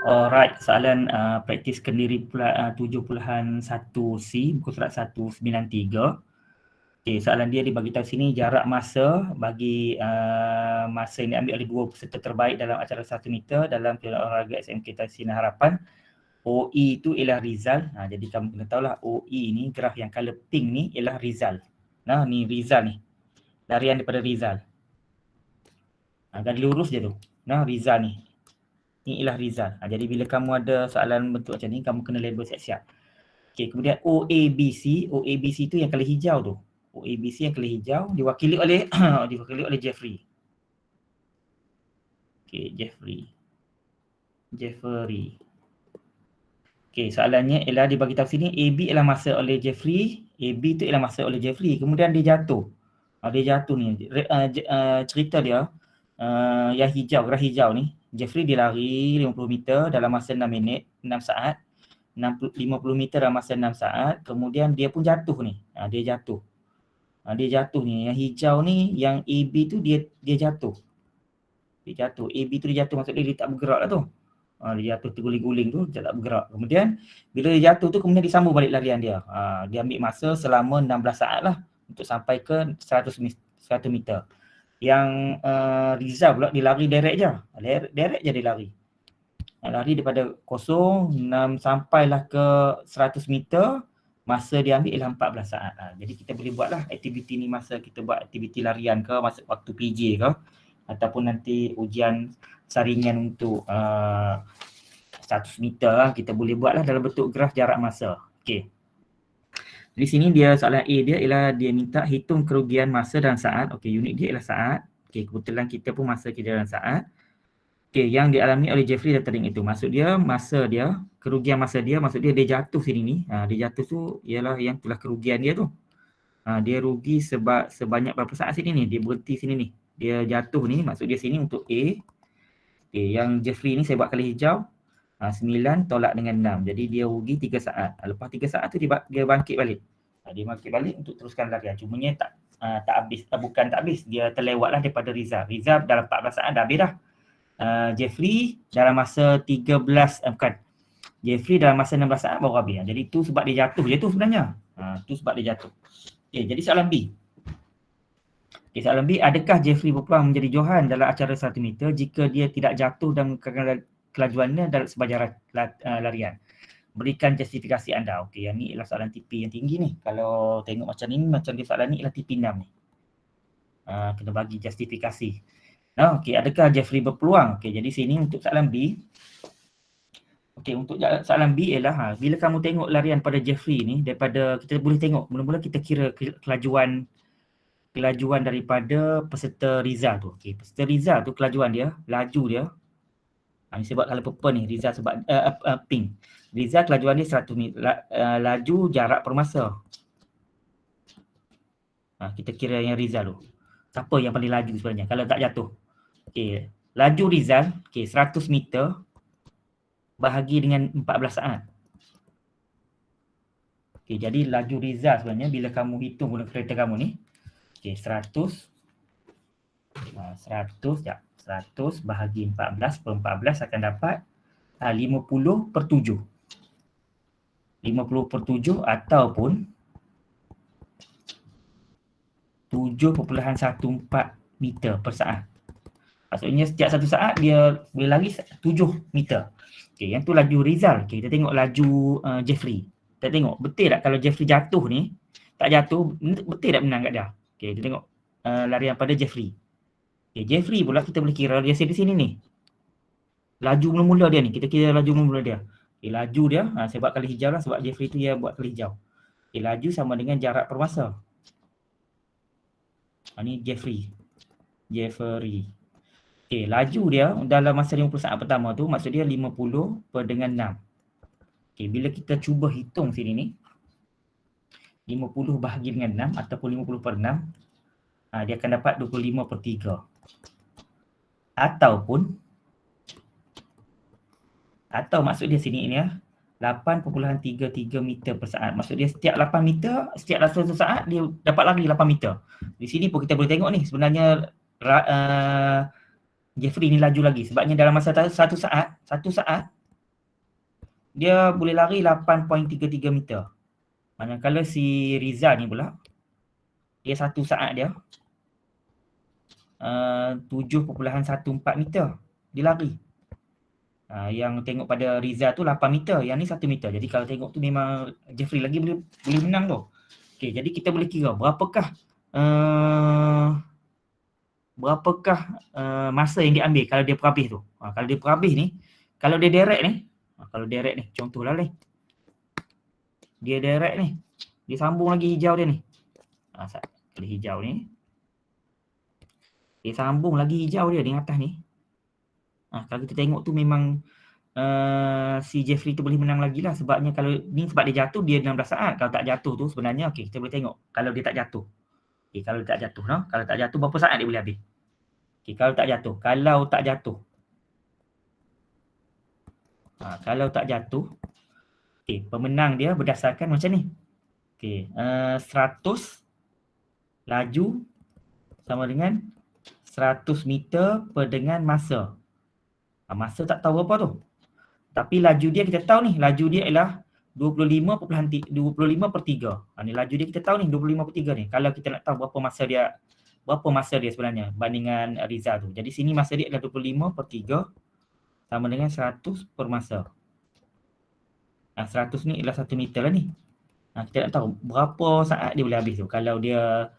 Alright, soalan praktis kendiri 7.1C, buku surat 193. Okay, soalan dia dibagi tahu sini jarak masa bagi masa yang diambil oleh dua peserta terbaik dalam acara 1 meter dalam pilihan olahraga SMK Sinar Harapan. OE itu ialah Rizal. Jadi kamu kena tahulah OE ni, graf yang color pink ni ialah Rizal. Nah, ni Rizal ni. Larian daripada Rizal. Garis lurus je tu. Nah, Rizal ni. Ni ialah Rizal. Jadi bila kamu ada soalan bentuk macam ni, kamu kena label siap-siap. Okay, kemudian OABC. OABC tu yang color hijau tu. OABC yang color hijau diwakili oleh Jeffrey. Okay, Jeffrey. Okay, soalannya ialah dibagi tahu sini AB ialah masa oleh Jeffrey. AB tu ialah masa oleh Jeffrey. Kemudian dia jatuh. Dia jatuh ni. Cerita dia yang hijau, graf hijau ni. Jeffrey dia lari 50 meter dalam masa 6 minit, 6 saat. 50 meter dalam masa 6 saat. Kemudian dia pun jatuh ni. Dia jatuh. Dia jatuh ni. Yang hijau ni, yang AB tu dia jatuh. Dia jatuh. AB tu dia jatuh, maksudnya dia tak bergerak lah tu. Dia jatuh terguling-guling tu, dia tak bergerak. Kemudian bila dia jatuh tu, kemudian disambung balik larian dia. Dia ambil masa selama 16 saat lah untuk sampai ke 100 meter. Yang Rizal pula dia lari direct je. Direct je dia lari. Lari daripada kosong sampailah ke 100 meter. Masa dia ambil ialah 14 saat. Jadi kita boleh buatlah aktiviti ni masa kita buat aktiviti larian ke, masa waktu PJ ke, ataupun nanti ujian saringan untuk 100 meter lah, kita boleh buatlah dalam bentuk graf jarak masa. Okey. Di sini dia soalan A dia ialah dia minta hitung kerugian masa dalam saat. Okey, unit dia ialah saat. Okey, kebetulan kita pun masa kita dalam saat. Okey, yang dialami oleh Jeffrey dan tering itu. Maksud dia masa dia, kerugian masa dia, maksud dia jatuh sini ni. Dia jatuh tu ialah yang telah kerugian dia tu. Dia rugi sebanyak berapa saat sini ni? Dia berhenti sini ni. Dia jatuh ni, maksud dia sini untuk A. Okey, yang Jeffrey ni saya buat kali hijau. 9 tolak dengan 6. Jadi dia rugi 3 saat. Lepas 3 saat tu dia bangkit balik. Dia bangkit balik untuk teruskan larian. Cumanya tak habis. Bukan tak habis. Dia terlewatlah daripada Rizal. Rizal dalam 14 saat dah habis dah. Jeffrey dalam masa 13, Jeffrey dalam masa 16 saat baru habis. Jadi tu sebab dia jatuh je tu sebenarnya. Tu sebab dia jatuh. Okay, jadi soalan B. Okay, soalan B, adakah Jeffrey berpeluang menjadi Johan dalam acara 1 meter jika dia tidak jatuh dan kelajuannya dalam sebajar larian? Berikan justifikasi anda. Okey, yang ni ialah soalan TP yang tinggi ni. Kalau tengok macam ni, macam dia soalan ni ialah TP 6 ni. Kena bagi justifikasi. Okey, adakah Jeffrey berpeluang? Okey, jadi sini untuk soalan B. Okey, untuk soalan B ialah bila kamu tengok larian pada Jeffrey ni, daripada kita boleh tengok, mula-mula kita kira kelajuan daripada peserta Rizal tu. Okey, peserta Rizal tu kelajuan dia, laju dia. Ini saya buat colour purple ni, Rizal sebab pink. Rizal kelajuan dia 100 meter, laju jarak per masa. Kita kira yang Rizal tu. Siapa yang paling laju sebenarnya kalau tak jatuh? Okey, laju Rizal, 100 meter bahagi dengan 14 saat. Okey, jadi laju Rizal sebenarnya bila kamu hitung guna kereta kamu ni, 100 bahagi 14 per 14 akan dapat 50/7. 50/7 ataupun 7.14 meter per saat. Maksudnya setiap 1 saat dia boleh lari 7 meter. Okey, yang tu laju Rizal. Okey, kita tengok laju Jeffrey. Kita tengok betul tak kalau Jeffrey jatuh ni, tak jatuh, betul tak menang kat dia? Okey, kita tengok larian pada Jeffrey. Okey, Jeffrey pula kita boleh kira dia di sini ni. Laju mula-mula dia ni, kita kira laju mula-mula dia. Okey, laju dia, saya buat kali hijau lah sebab Jeffrey tu dia buat kali hijau. Okey, laju sama dengan jarak per masa. Ni Jeffrey. Okey, laju dia dalam masa 50 saat pertama tu, maksud dia 50 per dengan 6. Okey, bila kita cuba hitung sini ni, 50 bahagi dengan 6 ataupun 50 per 6, dia akan dapat 25/3. Atau maksud dia sini ni 8.33 meter per saat. Maksud dia setiap 8 meter, setiap 1 saat dia dapat lari 8 meter. Di sini pun kita boleh tengok ni sebenarnya Jeffrey ni laju lagi sebabnya dalam masa 1 saat dia boleh lari 8.33 meter. Manakala si Riza ni pula, dia 1 saat dia 7.14 meter dia lari. Yang tengok pada Riza tu 8 meter, yang ni 1 meter. Jadi kalau tengok tu memang Jeffrey lagi boleh menang tu. Okey, jadi kita boleh kira berapakah masa yang dia ambil kalau dia perhabis tu. Kalau dia perhabis ni, kalau dia direct ni, contohlah ni. Dia direct ni. Dia sambung lagi hijau dia ni. Pilih hijau ni. Dia sambung lagi hijau dia ni atas ni. Kalau kita tengok tu memang si Jeffrey tu boleh menang lagi lah. Sebabnya kalau ni sebab dia jatuh, dia 16 saat. Kalau tak jatuh tu sebenarnya, okey, kita boleh tengok. Kalau dia tak jatuh. Okey, kalau dia tak jatuh, no? Kalau tak jatuh, berapa saat dia boleh habis? Okey, kalau tak jatuh. Kalau tak jatuh. Kalau tak jatuh, okey, pemenang dia berdasarkan macam ni. Okey, 100 laju sama dengan 100 meter per dengan masa. Masa tak tahu apa tu. Tapi laju dia kita tahu ni, laju dia ialah 25/3. Ni laju dia kita tahu ni 25/3 ni. Kalau kita nak tahu berapa masa dia sebenarnya bandingan Riza tu. Jadi sini masa dia adalah 25/3 sama dengan 100 per masa. 100 ni ialah 1 meter lah ni. Kita nak tahu berapa saat dia boleh habis tu kalau dia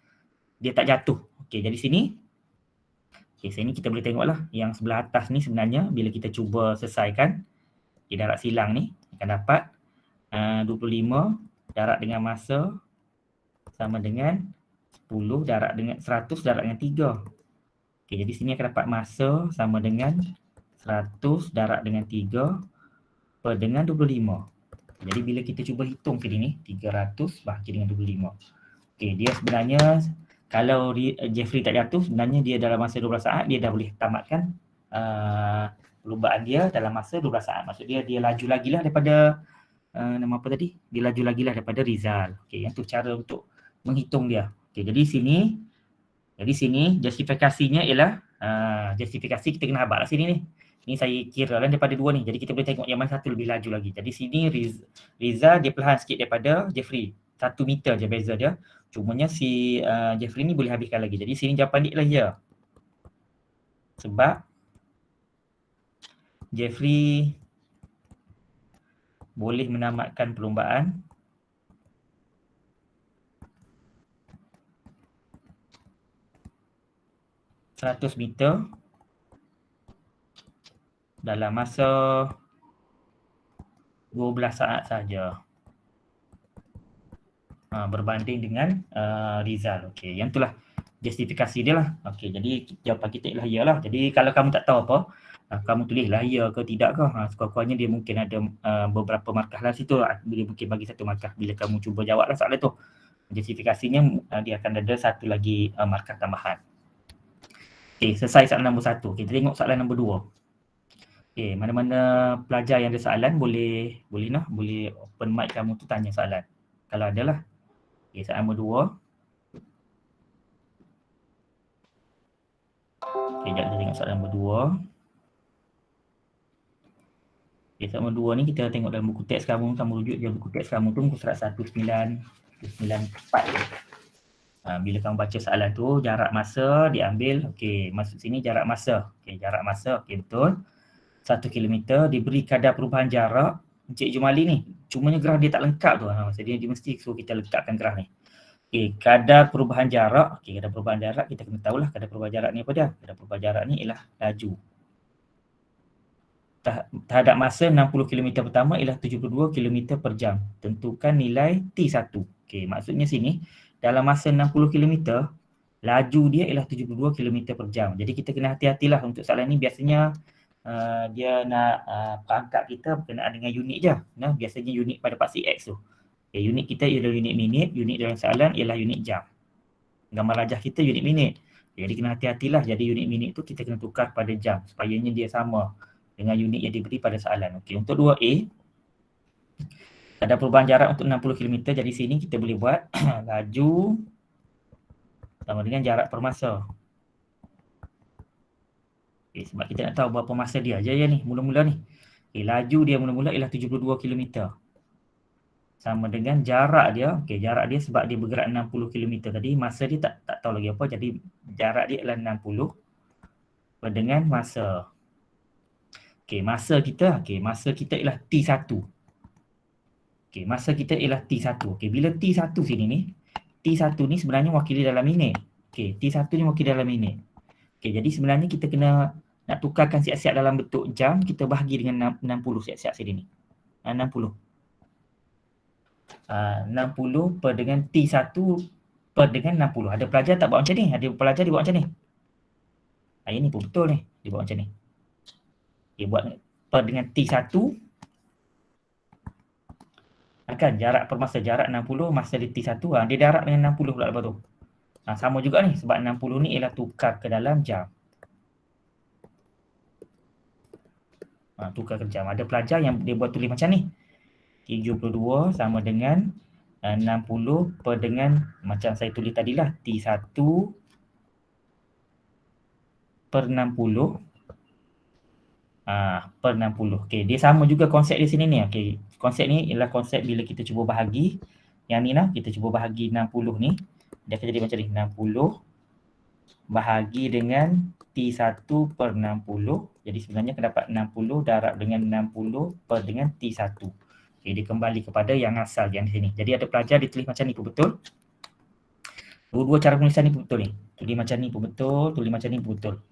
tak jatuh. Okey, jadi sini sini kita boleh tengoklah yang sebelah atas ni sebenarnya bila kita cuba selesaikan darat silang ni akan dapat 25 darat dengan masa sama dengan 10 darat dengan 100 darat dengan 3. Okey, jadi sini akan dapat masa sama dengan 100 darat dengan 3 per dengan 25. Jadi bila kita cuba hitung kali ni 300 bahagi dengan 25. Okey, dia sebenarnya kalau Jeffrey tak jatuh, sebenarnya dia dalam masa 12 saat dia dah boleh tamatkan perlumbaan dia dalam masa 12 saat. Maksud dia laju lagi lah daripada nama apa tadi? Dia laju lagi lah daripada Rizal. Okey, yang tu cara untuk menghitung dia. Okey, jadi sini justifikasinya ialah justifikasi kita kena habaq lah sini ni. Ni saya kira lah daripada dua ni. Jadi kita boleh tengok yang mana satu lebih laju lagi. Jadi sini Riza dia perlahan sikit daripada Jeffrey. 1 meter je beza dia. Cumanya si Jeffrey ni boleh habiskan lagi. Jadi sini jawapan dia ialah ya. Sebab Jeffrey boleh menamatkan perlumbaan (100 meter) dalam masa 12 saat saja. Berbanding dengan Rizal. Okey, yang itulah justifikasi dia lah. Okey, jadi jawapan kita ialah ya lah. Jadi kalau kamu tak tahu apa, kamu tulislah ya ke tidak ke. Sekurang-kurangnya dia mungkin ada beberapa markah lah situ. Dia mungkin bagi satu markah bila kamu cuba jawab lah soalan tu. Justifikasinya dia akan ada satu lagi markah tambahan. Okey, selesai soalan nombor 1. Kita tengok soalan nombor 2. Okey, mana-mana pelajar yang ada soalan boleh open mic kamu tu tanya soalan. Kalau ada lah. Okey, soalan nombor 2. Okey, jap kita tengok soalan nombor 2. Okey, soalan nombor 2 ni kita tengok dalam buku teks kamu rujuk je buku teks kamu tu muka surat 1994. Bila kamu baca soalan tu, jarak masa diambil. Okey, maksud sini jarak masa. Okey, jarak masa. Okey, betul. 1 kilometer diberi kadar perubahan jarak. Encik Jumali ni, cumanya graf dia tak lengkap tu. Maksudnya dia mesti suruh kita lengkapkan graf ni. Okey, kadar perubahan jarak. Okey, kadar perubahan jarak kita kena tahulah kadar perubahan jarak ni apa dia. Kadar perubahan jarak ni ialah laju. Terhadap masa 60 km pertama ialah 72 km per jam. Tentukan nilai T1. Okey, maksudnya sini dalam masa 60 km laju dia ialah 72 km per jam. Jadi kita kena hati-hatilah untuk soalan ni. Biasanya dia nak perangkat kita berkenaan dengan unit je. Biasanya unit pada paksi X tu. Okay, unit kita ialah unit minit, unit dalam soalan ialah unit jam. Gambar rajah kita unit minit. Jadi kena hati-hatilah. Jadi unit minit tu kita kena tukar pada jam supayanya dia sama dengan unit yang diberi pada soalan. Okey, untuk 2A ada perubahan jarak untuk 60 km. Jadi sini kita boleh buat laju sama dengan jarak per masa. Okey, sebab kita nak tahu berapa masa dia je ni, mula-mula ni. laju dia mula-mula ialah 72 km. Sama dengan jarak dia, jarak dia sebab dia bergerak 60 km tadi, masa dia tak tahu lagi apa, jadi jarak dia ialah 60 dengan masa. Masa kita ialah T1. Masa kita ialah T1. Bila T1 sini ni, T1 ni sebenarnya wakili dalam minit. T1 ni wakili dalam minit. Jadi sebenarnya kita kena nak tukarkan siap-siap dalam bentuk jam, kita bahagi dengan 60 siap-siap sini ni. 60. 60 per dengan T1 per dengan 60. Ada pelajar tak buat macam ni? Ada pelajar dia buat macam ni. Ini pun betul ni. Dia buat macam ni. Dia buat per dengan T1. Kan jarak per masa, jarak 60, masa di T1. Dia darab dengan 60 pula lepas tu. Sama juga ni. Sebab 60 ni ialah tukar ke dalam jam. Tukar ke jam. Ada pelajar yang dia buat tulis macam ni. 72 sama dengan 60 per dengan, macam saya tulis tadilah, T1 per 60 per 60. Dia sama juga konsep di sini ni. Konsep ni ialah konsep bila kita cuba bahagi. Yang ni lah, kita cuba bahagi 60 ni. Dia akan jadi macam ni. 60 bahagi dengan T1 per 60. Jadi sebenarnya akan dapat 60 darab dengan 60 per dengan T1. Dia kembali kepada yang asal yang di sini. Jadi ada pelajar dia tulis macam ni pun betul. Dua-dua cara penulisan ni pun betul ni. Tulis macam ni pun betul, tulis macam ni pun betul.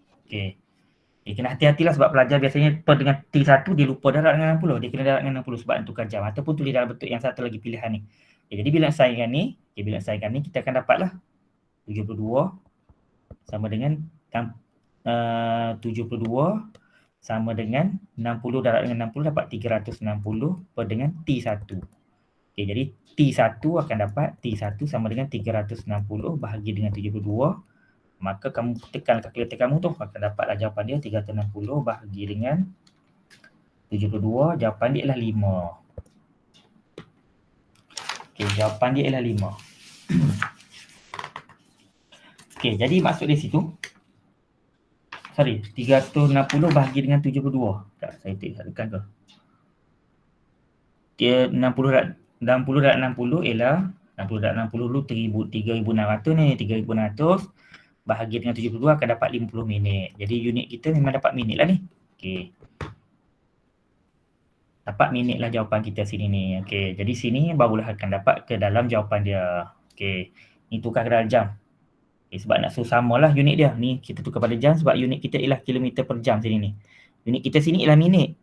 Kena hati-hatilah sebab pelajar biasanya per dengan T1 dia lupa darab dengan 60. Dia kena darab dengan 60 sebab nak tukar jam. Ataupun tulis dalam bentuk yang satu lagi pilihan ni. Jadi bila nak saingkan ni, kita akan dapatlah 72 sama dengan 72 sama dengan 60 darab dengan 60 dapat 360 per dengan T1. Jadi T1 akan dapat T1 sama dengan 360 bahagi dengan 72. Maka kamu tekan kalkulator kamu tu akan dapatlah jawapan dia 360 bahagi dengan 72. Jawapan dia ialah 5. Jawapan dia ialah 5. Jadi maksud dia situ. 360 bahagi dengan 72. Tak, saya tekan ke? Dia 60 darab 60 ialah 60 darab 60 dulu 3,600 ni. 3,600 bahagi dengan 72 akan dapat 50 minit. Jadi unit kita memang dapat minit lah ni. Dapat minit lah jawapan kita sini ni. Jadi sini barulah akan dapat ke dalam jawapan dia. Ni tukar ke dalam jam. Sebab nak suruh samalah unit dia. Ni kita tukar pada jam sebab unit kita ialah kilometer per jam sini ni. Unit kita sini ialah minit.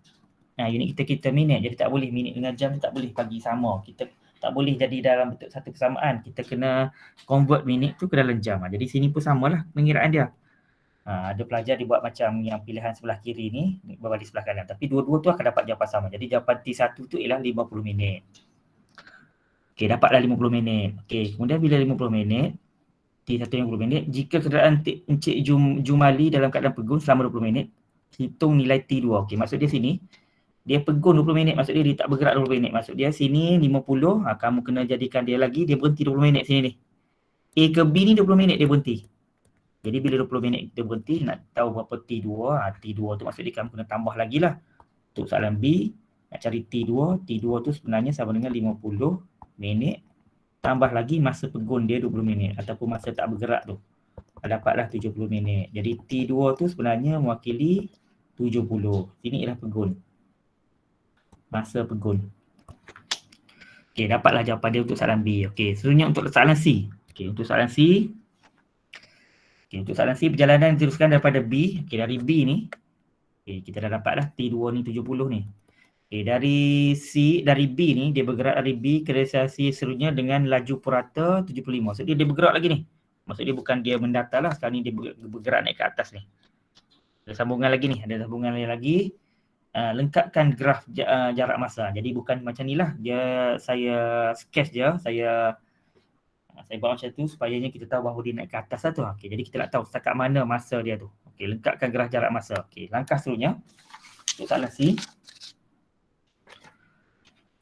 Unit kita minit. Jadi tak boleh minit dengan jam tak boleh bagi sama. Kita tak boleh jadi dalam bentuk satu kesamaan. Kita kena convert minit tu ke dalam jam. Jadi sini pun samalah pengiraan dia. Ada pelajar dia buat macam yang pilihan sebelah kiri ni berbanding sebelah kanan. Tapi dua-dua tu akan dapat jawapan sama. Jadi jawapan T1 tu ialah 50 minit. Dapatlah 50 minit. Kemudian bila 50 minit, T1 50 minit. Jika kenderaan Encik Jumali dalam keadaan pegun selama 20 minit, hitung nilai T2. Maksud dia sini, dia pegun 20 minit. Maksud dia tak bergerak 20 minit. Maksud dia sini 50, kamu kena jadikan dia lagi, dia berhenti 20 minit sini ni. A ke B ni 20 minit dia berhenti. Jadi bila 20 minit dia berhenti, nak tahu berapa T2. T2 tu maksud dia kamu kena tambah lagi lah. Untuk soalan B, nak cari T2. T2 tu sebenarnya sama dengan 50 minit. Tambah lagi masa pegun dia 20 minit ataupun masa tak bergerak tu. Dapatlah 70 minit. Jadi T2 tu sebenarnya mewakili 70. Sini ialah pegun. Masa pegun. Dapatlah jawapan dia untuk soalan B. Seterusnya untuk soalan C. Untuk soalan C. Untuk soalan C, perjalanan diteruskan daripada B. Dari B ni. Kita dah dapatlah T2 ni 70 ni. Dari B ni, dia bergerak dari B ke destinasi seterusnya dengan laju purata 75. Maksud dia bergerak lagi ni. Maksud dia bukan dia mendatar lah. Sekarang ni dia bergerak naik ke atas ni. Ada sambungan lagi ni. Ada sambungan lagi. Lengkapkan graf jarak masa. Jadi bukan macam ni lah. Saya sketch je. Saya buat macam tu supayanya kita tahu bahawa dia naik ke atas lah tu. Jadi kita nak tahu setakat mana masa dia tu. Lengkapkan graf jarak masa. Langkah seterusnya. Untuk soalan C.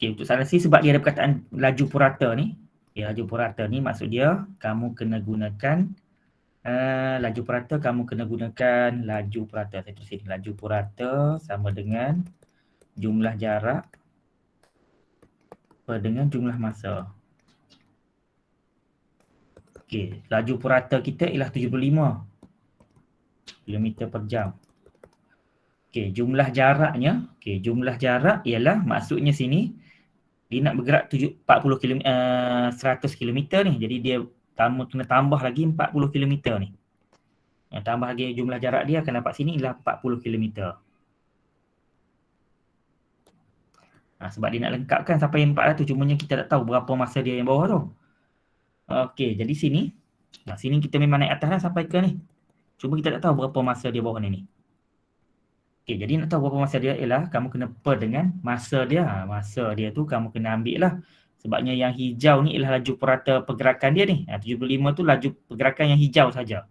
Untuk soalan C sebab dia ada perkataan laju purata ni. Laju purata ni maksud dia kamu kena gunakan laju purata. Saya tulis sini. Laju purata sama dengan jumlah jarak per dengan jumlah masa. Okey, laju purata kita ialah 75 km per jam. Okey, jumlah jaraknya, jumlah jarak ialah maksudnya sini dia nak bergerak 40 km 100 km ni. Jadi dia kena tambah lagi 40 km ni. Yang tambah lagi jumlah jarak dia akan dapat sini ialah 40 km. Sebab dia nak lengkapkan sampai 400, cumanya kita tak tahu berapa masa dia yang bawah tu. Okey, jadi sini sini kita memang naik atas dah sampai ke ni. Cuma kita tak tahu berapa masa dia bawah ni. Okey, jadi nak tahu berapa masa dia ialah kamu kena per dengan masa dia. Masa dia tu kamu kena ambil lah. Sebabnya yang hijau ni ialah laju purata pergerakan dia ni. 75 tu laju pergerakan yang hijau saja.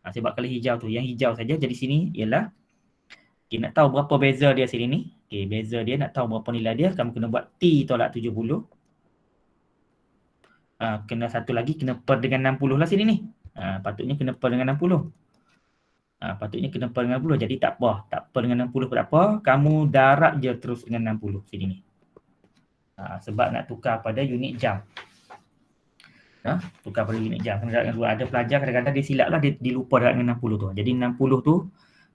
Sebab kalau hijau tu, yang hijau saja. Jadi sini ialah nak tahu berapa beza dia sini ni. Beza dia nak tahu berapa nilai dia, kamu kena buat T tolak 70. Kena satu lagi, kena per dengan 60 lah sini ni. Patutnya kena per dengan 60. Patutnya kena per dengan 60. Jadi tak apa. Tak per dengan 60 pun tak apa. Kamu darab je terus dengan 60 sini ni. Sebab nak tukar pada unit jam. Tukar pada unit jam. Ada pelajar kadang-kadang dia silap lah. Dia lupa darab dengan 60 tu. Jadi 60 tu.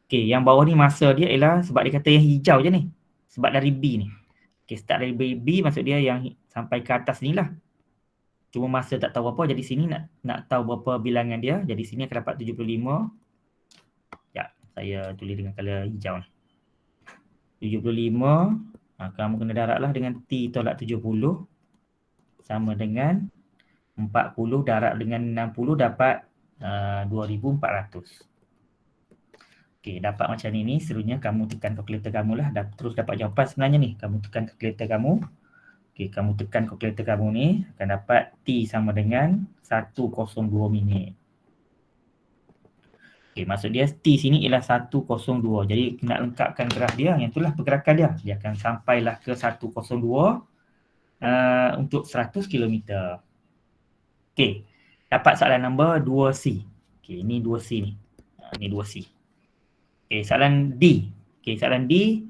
Yang bawah ni masa dia ialah sebab dia kata yang hijau je ni. Sebab dari B ni. Start dari B maksud dia yang sampai ke atas ni lah. Cuma masa tak tahu apa. Jadi sini nak tahu berapa bilangan dia. Jadi sini akan dapat 75. Saya tulis dengan color hijau ni. 75. Kamu kena darab lah dengan T tolak 70. Sama dengan 40 darab dengan 60 dapat 2400. Dapat macam ni. Seterusnya kamu tekan kalkulator kamu lah. Terus dapat jawapan sebenarnya ni. Kamu tekan kalkulator kamu. Kamu tekan kalkulator kamu ni. Akan dapat T sama dengan 102 minit. Maksud dia T sini ialah 102. Jadi nak lengkapkan graf dia. Yang itulah pergerakan dia. Dia akan sampailah ke 102 untuk 100 km. Dapat soalan nombor 2C. Ini 2C ni. Ini 2C. Soalan D. Soalan D,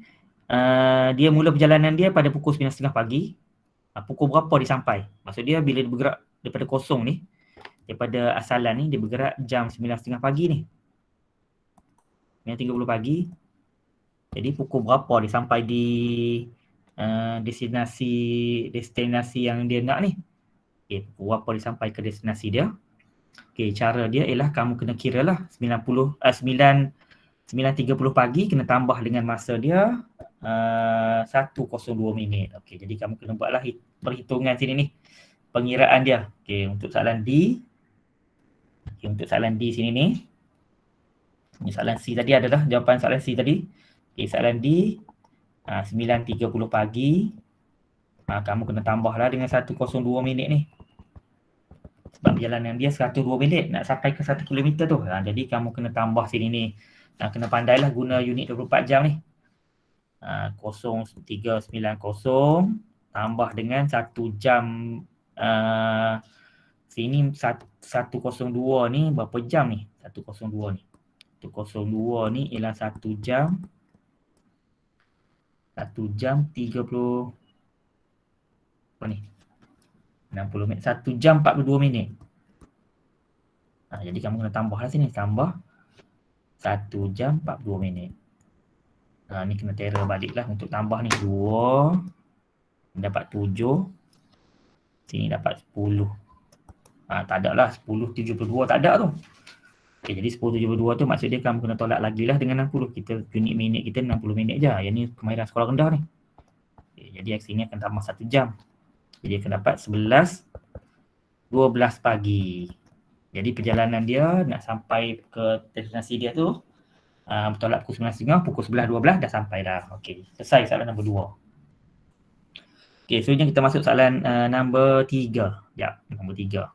dia mula perjalanan dia pada pukul 9.30 pagi. Pukul berapa dia sampai? Maksud dia bila dia bergerak daripada kosong ni, daripada asalan ni, dia bergerak jam 9.30 pagi ni. 9.30 pagi. Jadi pukul berapa dia sampai di destinasi yang dia nak ni. Pukul berapa dia sampai ke destinasi dia. Cara dia ialah kamu kena kira lah 9.30 pagi kena tambah dengan masa dia 102 minit. Jadi kamu kena buatlah perhitungan sini ni. Pengiraan dia. Untuk soalan D. Untuk soalan D sini ni. Ini soalan C tadi adalah jawapan soalan C tadi. Soalan D. 9.30 pagi. Kamu kena tambahlah dengan 102 minit ni. Sebab perjalanan dia 102 minit nak sampai ke 1 km tu. Jadi kamu kena tambah sini ni. Kena pandailah guna unit 24 jam ni. 0390 tambah dengan 1 jam. Sini 102 ni berapa jam ni? 102 ni. 102 ni ialah 1 jam. 1 jam 30 apa ni? 60 minit. 1 jam 42 minit. Jadi kamu kena tambahlah sini. Tambah 1 jam 42 minit. Ni kena terror balik lah untuk tambah ni. 2. Dapat 7. Sini dapat 10. Tak ada lah. 10.72 tak ada tu. Jadi 10.72 tu maksud dia kamu kena tolak lagi lah dengan 60. Unit minit kita 60 minit je. Yang ni kemahiran sekolah rendah ni. Jadi aksi ni akan tambah 1 jam. Jadi akan dapat 11.12 pagi. Jadi perjalanan dia nak sampai ke destinasi dia tu bertolak pukul 9.30, pukul 11.12 dah sampai dah. Selesai soalan nombor 2. Seterusnya kita masuk soalan nombor 3. Nombor 3.